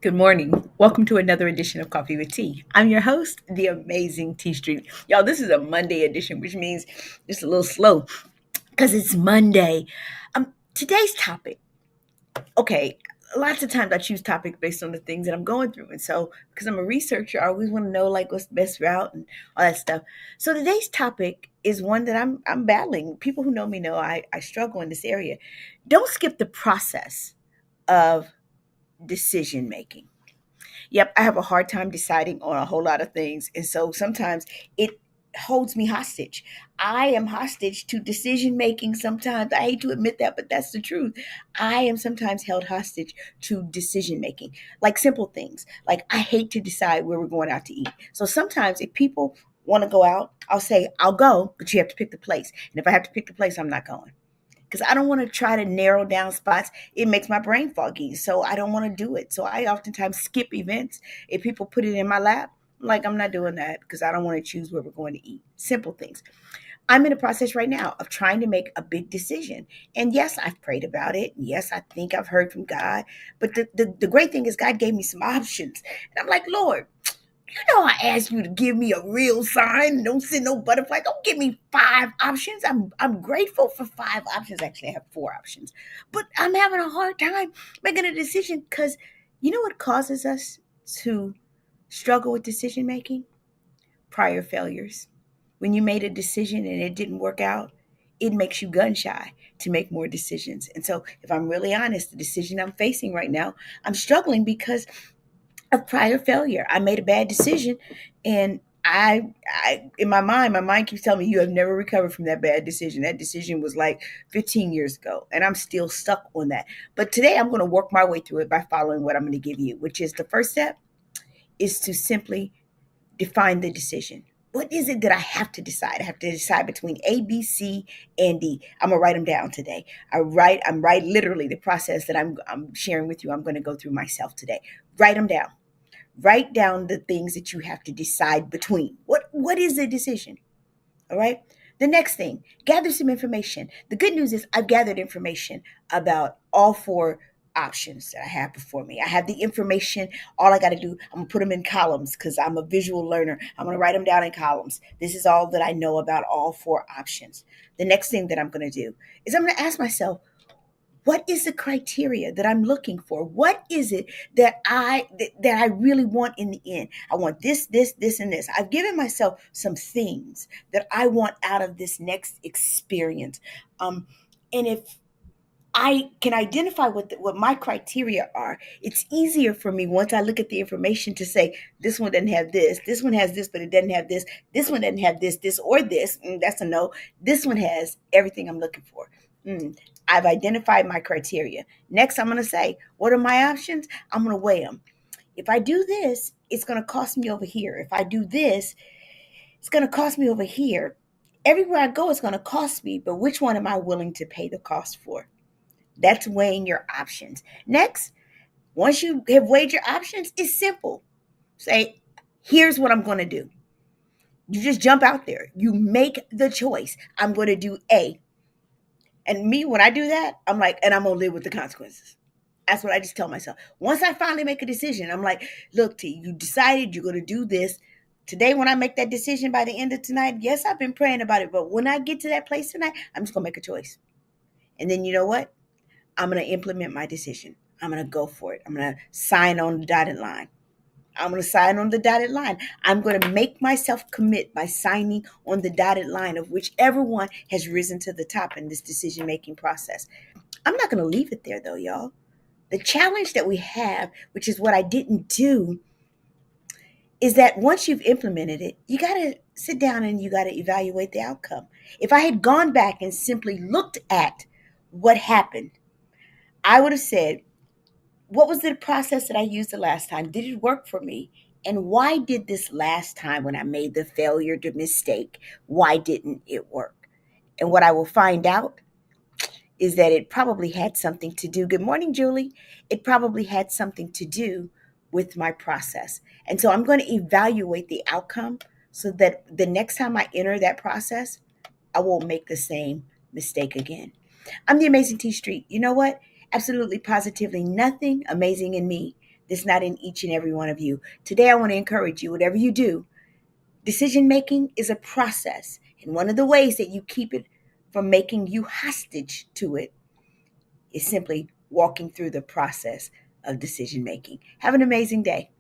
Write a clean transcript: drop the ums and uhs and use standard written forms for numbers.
Good morning. Welcome to another edition of Coffee with Tea. I'm your host, the amazing T Street. Y'all, this is a Monday edition, which means it's a little slow because it's Monday. Today's topic, okay, lots of times I choose topics based on the things that I'm going through. And so, because I'm a researcher, I always want to know like what's the best route and all that stuff. So today's topic is one that I'm battling. People who know me know I struggle in this area. Don't skip the process of decision making. Yep, I have a hard time deciding on a whole lot of things. And so sometimes it holds me hostage. I am hostage to decision making sometimes. I hate to admit that, but that's the truth. I am sometimes held hostage to decision making, like simple things. Like I hate to decide where we're going out to eat. So sometimes if people want to go out, I'll say, I'll go, but you have to pick the place. And if I have to pick the place, I'm not going because I don't want to try to narrow down spots. It makes my brain foggy. So I don't want to do it. So I oftentimes skip events. If people put it in my lap, like I'm not doing that because I don't want to choose where we're going to eat. Simple things. I'm in a process right now of trying to make a big decision. And yes, I've prayed about it. Yes, I think I've heard from God. But the great thing is God gave me some options. And I'm like, Lord, you know, I asked you to give me a real sign. Don't send no butterfly. Don't give me five options. I'm grateful for five options. Actually, I have four options, but I'm having a hard time making a decision because you know what causes us to struggle with decision making? Prior failures. When you made a decision and it didn't work out, it makes you gun shy to make more decisions. And so, if I'm really honest, the decision I'm facing right now, I'm struggling because of prior failure. I made a bad decision, and I in my mind keeps telling me you have never recovered from that bad decision. That decision was like 15 years ago, and I'm still stuck on that. But today I'm going to work my way through it by following what I'm going to give you, which is the first step is to simply define the decision. What is it that I have to decide? I have to decide between A, B, C, and D. I'm gonna write them down today. I'm right literally the process that I'm sharing with you. I'm gonna go through myself today. Write them down. Write down the things that you have to decide between. What is the decision? All right. The next thing, gather some information. The good news is I've gathered information about all four options that I have before me. I have the information. All I got to do, I'm going to put them in columns because I'm a visual learner. I'm going to write them down in columns. This is all that I know about all four options. The next thing that I'm going to do is I'm going to ask myself, what is the criteria that I'm looking for? What is it that I really want in the end? I want this, and this. I've given myself some things that I want out of this next experience. And if I can identify what my criteria are, it's easier for me once I look at the information to say, this one doesn't have this one has this, but it doesn't have this one doesn't have this, or this, that's a no. This one has everything I'm looking for. I've identified my criteria. Next, I'm going to say, what are my options? I'm going to weigh them. If I do this, it's going to cost me over here. If I do this, it's going to cost me over here. Everywhere I go, it's going to cost me, but which one am I willing to pay the cost for? That's weighing your options. Next, once you have weighed your options, it's simple. Say, here's what I'm going to do. You just jump out there. You make the choice. I'm going to do A. And me, when I do that, I'm like, and I'm going to live with the consequences. That's what I just tell myself. Once I finally make a decision, I'm like, look, T, you decided you're going to do this. Today, when I make that decision by the end of tonight, yes, I've been praying about it. But when I get to that place tonight, I'm just going to make a choice. And then you know what? I'm going to implement my decision. I'm going to go for it. I'm going to sign on the dotted line. I'm going to sign on the dotted line. I'm going to make myself commit by signing on the dotted line of whichever one has risen to the top in this decision making process. I'm not going to leave it there though, y'all. The challenge that we have, which is what I didn't do, is that once you've implemented it, you got to sit down and you got to evaluate the outcome. If I had gone back and simply looked at what happened, I would have said, what was the process that I used the last time? Did it work for me? And why did this last time when I made the failure, the mistake, why didn't it work? And what I will find out is that it probably had something to do. Good morning, Julie. It probably had something to do with my process. And so I'm going to evaluate the outcome so that the next time I enter that process, I won't make the same mistake again. I'm the amazing T Street. You know what? Absolutely, positively nothing amazing in me that's not in each and every one of you. Today, I want to encourage you, whatever you do, decision making is a process. And one of the ways that you keep it from making you hostage to it is simply walking through the process of decision making. Have an amazing day.